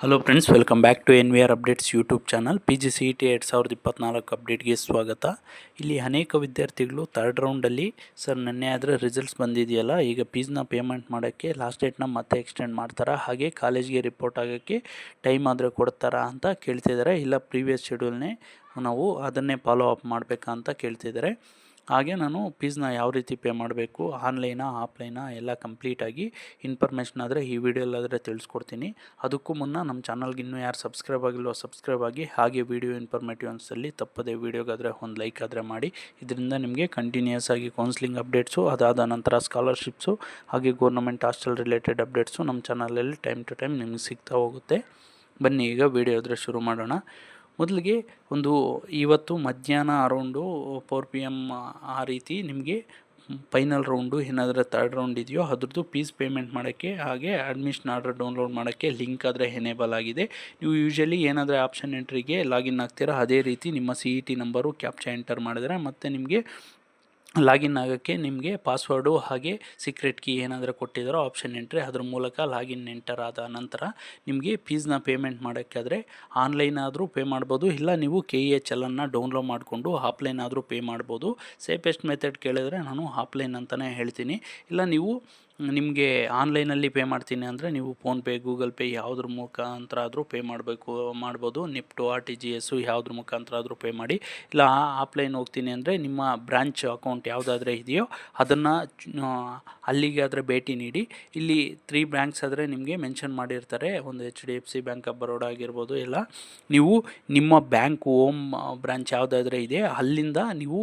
Hello friends, welcome back to NVR updates YouTube channel. PGCET 2024 ಅಪ್ಡೇಟ್ಗೆ ಸ್ವಾಗತ. ಇಲ್ಲಿ ಅನೇಕ ವಿದ್ಯಾರ್ಥಿಗಳು ಥರ್ಡ್ ರೌಂಡಲ್ಲಿ ಸರ್ ನೆನ್ನೆ ಆದರೆ ರಿಸಲ್ಟ್ಸ್ ಬಂದಿದೆಯಲ್ಲ, ಈಗ ಫೀಸ್ನ ಪೇಮೆಂಟ್ ಮಾಡೋಕ್ಕೆ ಲಾಸ್ಟ್ ಡೇಟ್ನ ಮತ್ತೆ ಎಕ್ಸ್ಟೆಂಡ್ ಮಾಡ್ತಾರಾ, ಹಾಗೆ ಕಾಲೇಜ್ಗೆ ರಿಪೋರ್ಟ್ ಆಗೋಕ್ಕೆ ಟೈಮ್ ಆದರೆ ಕೊಡ್ತಾರಾ ಅಂತ ಕೇಳ್ತಿದ್ದಾರೆ. ಇಲ್ಲ ಪ್ರೀವಿಯಸ್ ಶೆಡ್ಯೂಲ್ನೇ ನಾವು ಅದನ್ನೇ ಫಾಲೋ ಅಪ್ ಮಾಡಬೇಕಾ ಅಂತ ಕೇಳ್ತಿದ್ದಾರೆ. ಹಾಗೆ ನಾನು ಫೀಸ್ನ ಯಾವ ರೀತಿ ಪೇ ಮಾಡಬೇಕು, ಆನ್ಲೈನಾ ಆಫ್ಲೈನಾ ಎಲ್ಲ ಕಂಪ್ಲೀಟಾಗಿ ಇನ್ಫಾರ್ಮೇಷನ್ ಆದರೆ ಈ ವಿಡಿಯೋಲ್ಲಾದರೆ ತಿಳಿಸ್ಕೊಡ್ತೀನಿ. ಅದಕ್ಕೂ ಮುನ್ನ ನಮ್ಮ ಚಾನಲ್ಗೆ ಇನ್ನೂ ಯಾರು ಸಬ್ಸ್ಕ್ರೈಬ್ ಆಗಿಲ್ವೋ ಸಬ್ಸ್ಕ್ರೈಬ್ ಆಗಿ, ಹಾಗೆ ವಿಡಿಯೋ ಇನ್ಫಾರ್ಮೇಟಿವ್ ಅನಿಸಲ್ಲಿ ತಪ್ಪದೆ ವಿಡಿಯೋಗಾದರೆ ಒಂದು ಲೈಕ್ ಆದರೆ ಮಾಡಿ. ಇದರಿಂದ ನಿಮಗೆ ಕಂಟಿನ್ಯೂಸ್ ಆಗಿ ಕೌನ್ಸಿಲಿಂಗ್ ಅಪ್ಡೇಟ್ಸು, ಅದಾದ ನಂತರ ಸ್ಕಾಲರ್ಶಿಪ್ಸು, ಹಾಗೆ ಗೌರ್ನಮೆಂಟ್ ಹಾಸ್ಟೆಲ್ ರಿಲೇಟೆಡ್ ಅಪ್ಡೇಟ್ಸು ನಮ್ಮ ಚಾನಲಲ್ಲಿ ಟೈಮ್ ಟು ಟೈಮ್ ನಿಮಗೆ ಸಿಗ್ತಾ ಹೋಗುತ್ತೆ. ಬನ್ನಿ ಈಗ ವಿಡಿಯೋ ಆದರೆ ಶುರು ಮಾಡೋಣ. ಮೊದಲಿಗೆ ಇವತ್ತು ಮಧ್ಯಾಹ್ನ ಅರೌಂಡು 4 PM ಆ ರೀತಿ ನಿಮಗೆ ಫೈನಲ್ ರೌಂಡು ಏನಾದರೂ ಥರ್ಡ್ ರೌಂಡ್ ಇದೆಯೋ ಅದ್ರದ್ದು ಫೀಸ್ ಪೇಮೆಂಟ್ ಮಾಡೋಕ್ಕೆ, ಹಾಗೆ ಅಡ್ಮಿಷನ್ ಆರ್ಡರ್ ಡೌನ್ಲೋಡ್ ಮಾಡೋಕ್ಕೆ ಲಿಂಕ್ ಆದರೆ ಎನೇಬಲ್ ಆಗಿದೆ. ನೀವು ಯೂಶಲಿ ಏನಾದರೂ ಆಪ್ಷನ್ ಎಂಟ್ರಿಗೆ ಲಾಗಿನ್ ಆಗ್ತೀರಾ, ಅದೇ ರೀತಿ ನಿಮ್ಮ CET ನಂಬರು ಕ್ಯಾಪ್ಚಾ ಎಂಟರ್ ಮಾಡಿದ್ರೆ ಮತ್ತು ನಿಮಗೆ ಲಾಗಿನ್ ಆಗೋಕ್ಕೆ ನಿಮಗೆ ಪಾಸ್ವರ್ಡು ಹಾಗೆ ಸೀಕ್ರೆಟ್ ಕೀ ಏನಾದರೂ ಕೊಟ್ಟಿದ್ದಾರೋ ಆಪ್ಷನ್ ಎಂಟ್ರಿ, ಅದ್ರ ಮೂಲಕ ಲಾಗಿನ್ ಎಂಟರ್ ಆದ ನಂತರ ನಿಮಗೆ ಫೀಸ್ನ ಪೇಮೆಂಟ್ ಮಾಡೋಕ್ಕಾದರೆ ಆನ್ಲೈನ್ ಆದರೂ ಪೇ ಮಾಡ್ಬೋದು, ಇಲ್ಲ ನೀವು KEHLನ್ನು ಡೌನ್ಲೋಡ್ ಮಾಡಿಕೊಂಡು ಆಫ್ಲೈನ್ ಆದರೂ ಪೇ ಮಾಡ್ಬೋದು. ಸೇಫೆಸ್ಟ್ ಮೆಥಡ್ ಕೇಳಿದ್ರೆ ನಾನು ಆಫ್ಲೈನ್ ಅಂತಲೇ ಹೇಳ್ತೀನಿ. ಇಲ್ಲ ನೀವು ನಿಮಗೆ ಆನ್ಲೈನಲ್ಲಿ ಪೇ ಮಾಡ್ತೀನಿ ಅಂದರೆ ನೀವು ಫೋನ್ಪೇ, ಗೂಗಲ್ ಪೇ ಯಾವುದ್ರ ಮುಖಾಂತರ ಆದರೂ ಪೇ ಮಾಡ್ಬೋದು. ನಿಫ್ಟು, RTGS ಯಾವುದ್ರ ಮುಖಾಂತರ ಆದರೂ ಪೇ ಮಾಡಿ. ಇಲ್ಲ ಆಫ್ಲೈನ್ ಹೋಗ್ತೀನಿ ಅಂದರೆ ನಿಮ್ಮ ಬ್ರಾಂಚ್ ಅಕೌಂಟ್ ಯಾವುದಾದ್ರೆ ಇದೆಯೋ ಅದನ್ನು ಅಲ್ಲಿಗೆ ಆದರೆ ಭೇಟಿ ನೀಡಿ. ಇಲ್ಲಿ 3 ಬ್ಯಾಂಕ್ಸ್ ಆದರೆ ನಿಮಗೆ ಮೆನ್ಷನ್ ಮಾಡಿರ್ತಾರೆ, ಒಂದು HDFC, ಬ್ಯಾಂಕ್ ಆಫ್ ಬರೋಡಾ ಆಗಿರ್ಬೋದು. ಇಲ್ಲ ನೀವು ನಿಮ್ಮ ಬ್ಯಾಂಕ್ ಹೋಮ್ ಬ್ರಾಂಚ್ ಯಾವುದಾದ್ರೆ ಇದೆ ಅಲ್ಲಿಂದ ನೀವು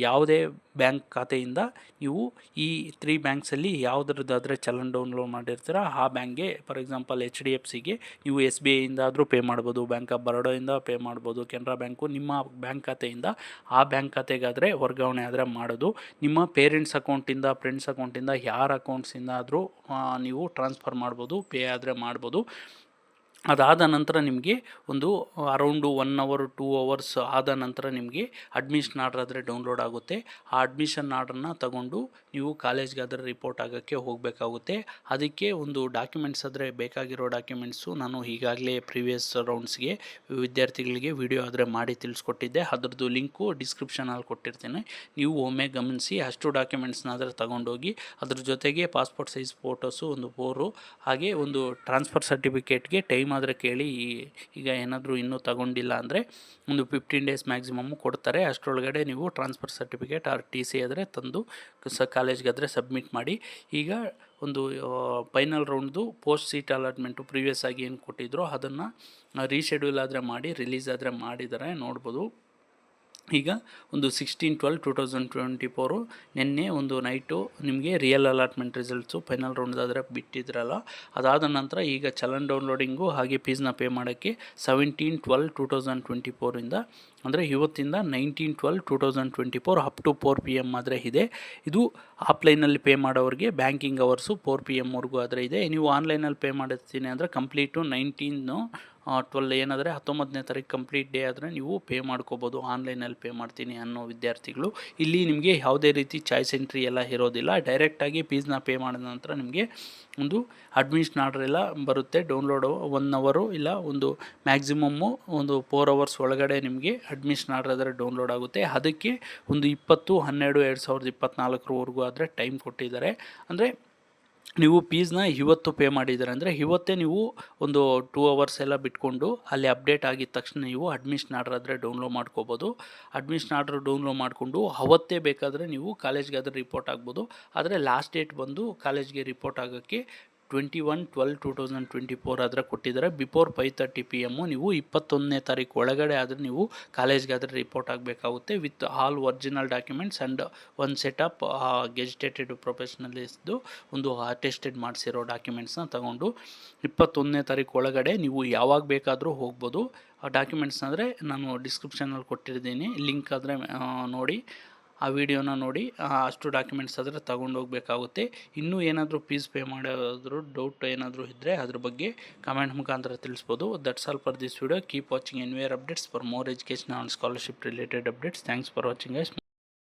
ಯಾವುದೇ ಬ್ಯಾಂಕ್ ಖಾತೆಯಿಂದ ನೀವು ಈ 3 ಬ್ಯಾಂಕ್ಸಲ್ಲಿ ಯಾವುದ್ರದ್ದಾದರೆ ಚಲನ್ ಡೌನ್ಲೋಡ್ ಮಾಡಿರ್ತೀರ ಆ ಬ್ಯಾಂಕ್ಗೆ, ಫಾರ್ ಎಕ್ಸಾಂಪಲ್ HDFCಗೆ ನೀವು SBIಯಿಂದ ಆದರೂ ಪೇ ಮಾಡ್ಬೋದು, ಬ್ಯಾಂಕ್ ಆಫ್ ಬರೋಡಾಯಿಂದ ಪೇ ಮಾಡ್ಬೋದು, ಕೆನರಾ ಬ್ಯಾಂಕು ನಿಮ್ಮ ಬ್ಯಾಂಕ್ ಖಾತೆಯಿಂದ ಆ ಬ್ಯಾಂಕ್ ಖಾತೆಗಾದರೆ ವರ್ಗಾವಣೆ ಆದರೆ ಮಾಡೋದು. ನಿಮ್ಮ ಪೇರೆಂಟ್ಸ್ ಅಕೌಂಟಿಂದ, ಫ್ರೆಂಡ್ಸ್ ಅಕೌಂಟಿಂದ, ಯಾರ ಅಕೌಂಟ್ಸಿಂದ ಆದರೂ ನೀವು ಟ್ರಾನ್ಸ್ಫರ್ ಮಾಡ್ಬೋದು, ಪೇ ಆದರೆ ಮಾಡ್ಬೋದು. ಅದಾದ ನಂತರ ನಿಮಗೆ ಒಂದು ಅರೌಂಡು 1 hour 2 hours ಆದ ನಂತರ ನಿಮಗೆ ಅಡ್ಮಿಷನ್ ಆರ್ಡ್ರ್ ಆದರೆ ಡೌನ್ಲೋಡ್ ಆಗುತ್ತೆ. ಆ ಅಡ್ಮಿಷನ್ ಆರ್ಡ್ರನ್ನ ತಗೊಂಡು ನೀವು ಕಾಲೇಜ್ಗಾದರೆ ರಿಪೋರ್ಟ್ ಆಗೋಕ್ಕೆ ಹೋಗಬೇಕಾಗುತ್ತೆ. ಅದಕ್ಕೆ ಒಂದು ಡಾಕ್ಯುಮೆಂಟ್ಸ್ ಆದರೆ ಬೇಕಾಗಿರೋ ಡಾಕ್ಯುಮೆಂಟ್ಸು ನಾನು ಈಗಾಗಲೇ ಪ್ರೀವಿಯಸ್ ರೌಂಡ್ಸ್ಗೆ ವಿದ್ಯಾರ್ಥಿಗಳಿಗೆ ವಿಡಿಯೋ ಆದರೆ ಮಾಡಿ ತಿಳಿಸ್ಕೊಟ್ಟಿದ್ದೆ, ಅದರದ್ದು ಲಿಂಕು ಡಿಸ್ಕ್ರಿಪ್ಷನಲ್ಲಿ ಕೊಟ್ಟಿರ್ತೀನಿ. ನೀವು ಒಮ್ಮೆ ಗಮನಿಸಿ, ಅಷ್ಟು ಡಾಕ್ಯುಮೆಂಟ್ಸ್ನ ಆದರೆ ತಗೊಂಡೋಗಿ ಅದ್ರ ಜೊತೆಗೆ ಪಾಸ್ಪೋರ್ಟ್ ಸೈಜ್ ಫೋಟೋಸು ಒಂದು 4, ಹಾಗೆ ಒಂದು ಟ್ರಾನ್ಸ್ಫರ್ ಸರ್ಟಿಫಿಕೇಟ್ಗೆ ಟೈಮ್ ಆದರೆ ಕೇಳಿ. ಈಗ ಏನಾದರೂ ಇನ್ನೂ ತಗೊಂಡಿಲ್ಲ ಅಂದರೆ ಒಂದು 15 days ಮ್ಯಾಕ್ಸಿಮಮ್ಮು ಕೊಡ್ತಾರೆ. ಅಷ್ಟರೊಳಗಡೆ ನೀವು ಟ್ರಾನ್ಸ್ಫರ್ ಸರ್ಟಿಫಿಕೇಟ್ ಆರ್ TC ಆದರೆ ತಂದು ಕಾಲೇಜ್ಗಾದರೆ ಸಬ್ಮಿಟ್ ಮಾಡಿ. ಈಗ ಒಂದು ಫೈನಲ್ ರೌಂಡ್ದು ಪೋಸ್ಟ್ ಸೀಟ್ ಅಲಾಟ್ಮೆಂಟು ಪ್ರೀವಿಯಸ್ ಆಗಿ ಏನು ಕೊಟ್ಟಿದ್ರು ಅದನ್ನು ರೀಶೆಡ್ಯೂಲ್ ಆದರೆ ಮಾಡಿ ರಿಲೀಸ್ ಆದರೆ ಮಾಡಿದ್ದಾರೆ, ನೋಡ್ಬೋದು. ಈಗ ಒಂದು 16/12/2024 ನಿನ್ನೆ ಒಂದು ನೈಟು ನಿಮಗೆ ರಿಯಲ್ ಅಲಾಟ್ಮೆಂಟ್ ರಿಸಲ್ಟ್ಸು ಫೈನಲ್ ರೌಂಡ್ದಾದರೆ ಬಿಟ್ಟಿದ್ರಲ್ಲ, ಅದಾದ ನಂತರ ಈಗ ಚಲನ್ ಡೌನ್ಲೋಡಿಂಗು ಹಾಗೆ ಫೀಸ್ನ ಪೇ ಮಾಡೋಕ್ಕೆ 17/12/2024 ಅಂದರೆ ಇವತ್ತಿಂದ 19/12/2024 ಅಪ್ ಟು 4 PM ಆದರೆ ಇದೆ. ಇದು ಆಫ್ಲೈನಲ್ಲಿ ಪೇ ಮಾಡೋರಿಗೆ ಬ್ಯಾಂಕಿಂಗ್ ಅವರ್ಸು 4 PM ಆದರೆ ಇದೆ. ನೀವು ಆನ್ಲೈನಲ್ಲಿ ಪೇ ಮಾಡ್ತೀನಿ ಅಂದರೆ ಕಂಪ್ಲೀಟು 19/12 ಏನಾದರೆ 19ನೇ ತಾರೀಕು ಕಂಪ್ಲೀಟ್ ಡೇ ಆದರೆ ನೀವು ಪೇ ಮಾಡ್ಕೋಬೋದು, ಆನ್ಲೈನಲ್ಲಿ ಪೇ ಮಾಡ್ತೀನಿ ಅನ್ನೋ ವಿದ್ಯಾರ್ಥಿಗಳು. ಇಲ್ಲಿ ನಿಮಗೆ ಯಾವುದೇ ರೀತಿ ಚಾಯ್ಸ್ ಎಂಟ್ರಿ ಎಲ್ಲ ಇರೋದಿಲ್ಲ, ಡೈರೆಕ್ಟಾಗಿ ಫೀಸ್ನ ಪೇ ಮಾಡಿದ ನಂತರ ನಿಮಗೆ ಒಂದು ಅಡ್ಮಿಷನ್ ಆರ್ಡರ್ ಎಲ್ಲ ಬರುತ್ತೆ. ಡೌನ್ಲೋಡು 1 hour ಇಲ್ಲ ಒಂದು ಮ್ಯಾಕ್ಸಿಮಮ್ಮು ಒಂದು 4 hours ಒಳಗಡೆ ನಿಮಗೆ ಅಡ್ಮಿಷನ್ ಆರ್ಡರ್ ಆದರೆ ಡೌನ್ಲೋಡ್ ಆಗುತ್ತೆ. ಅದಕ್ಕೆ ಒಂದು 20/12/2024 ಆದರೆ ಟೈಮ್ ಕೊಟ್ಟಿದ್ದಾರೆ. ಅಂದರೆ ನೀವು ಫೀಸ್ನ ಇವತ್ತು ಪೇ ಮಾಡಿದ್ದೀರ ಅಂದರೆ ಇವತ್ತೇ ನೀವು ಒಂದು 2 hours ಎಲ್ಲ ಬಿಟ್ಕೊಂಡು ಅಲ್ಲಿ ಅಪ್ಡೇಟ್ ಆಗಿದ ತಕ್ಷಣ ನೀವು ಅಡ್ಮಿಷನ್ ಆರ್ಡರ್ ಆದರೆ ಡೌನ್ಲೋಡ್ ಮಾಡ್ಕೋಬೋದು. ಅಡ್ಮಿಷನ್ ಆರ್ಡರ್ ಡೌನ್ಲೋಡ್ ಮಾಡಿಕೊಂಡು ಅವತ್ತೇ ಬೇಕಾದರೆ ನೀವು ಕಾಲೇಜ್ಗಾದರೆ ರಿಪೋರ್ಟ್ ಆಗ್ಬೋದು. ಆದರೆ ಲಾಸ್ಟ್ ಡೇಟ್ ಬಂದು ಕಾಲೇಜ್ಗೆ ರಿಪೋರ್ಟ್ ಆಗೋಕ್ಕೆ 21/12/2024 ಆದರೆ ಕೊಟ್ಟಿದ್ದಾರೆ. ಬಿಫೋರ್ 5:30 PM ನೀವು 21ನೇ ತಾರೀಕು ಒಳಗಡೆ ಆದರೆ ನೀವು ಕಾಲೇಜ್ಗಾದರೆ ರಿಪೋರ್ಟ್ ಆಗಬೇಕಾಗುತ್ತೆ with all original documents and ಒಂದು ಸೆಟ್ ಆಫ್ ಗೆಜಿಟೇಟೆಡ್ ಪ್ರೊಫೆಷ್ನಲಿಸ್ದು ಒಂದು ಅಟೆಸ್ಟೆಡ್ ಮಾಡಿಸಿರೋ ಡಾಕ್ಯುಮೆಂಟ್ಸ್ನ ತಗೊಂಡು 21ನೇ ತಾರೀಕು ಒಳಗಡೆ ನೀವು ಯಾವಾಗ ಬೇಕಾದರೂ ಹೋಗ್ಬೋದು. ಆ ಡಾಕ್ಯುಮೆಂಟ್ಸ್ ಅಂದರೆ ನಾನು ಡಿಸ್ಕ್ರಿಪ್ಷನಲ್ಲಿ ಕೊಟ್ಟಿರ್ತೀನಿ, ಲಿಂಕ್ ಆದರೆ ನೋಡಿ, ಆ ವಿಡಿಯೋನ ನೋಡಿ ಅಷ್ಟು ಡಾಕ್ಯುಮೆಂಟ್ಸ್ ಆದರೆ ತಗೊಂಡೋಗ್ಬೇಕಾಗುತ್ತೆ. ಇನ್ನೂ ಏನಾದರೂ ಫೀಸ್ ಪೇ ಮಾಡೋದ್ರು ಡೌಟ್ ಏನಾದರೂ ಇದ್ದರೆ ಅದ್ರ ಬಗ್ಗೆ ಕಮೆಂಟ್ ಮುಖಾಂತರ ತಿಳಿಸ್ಬೋದು. That's all for this video. Keep watching NVR updates for more education and scholarship related updates. Thanks for watching guys.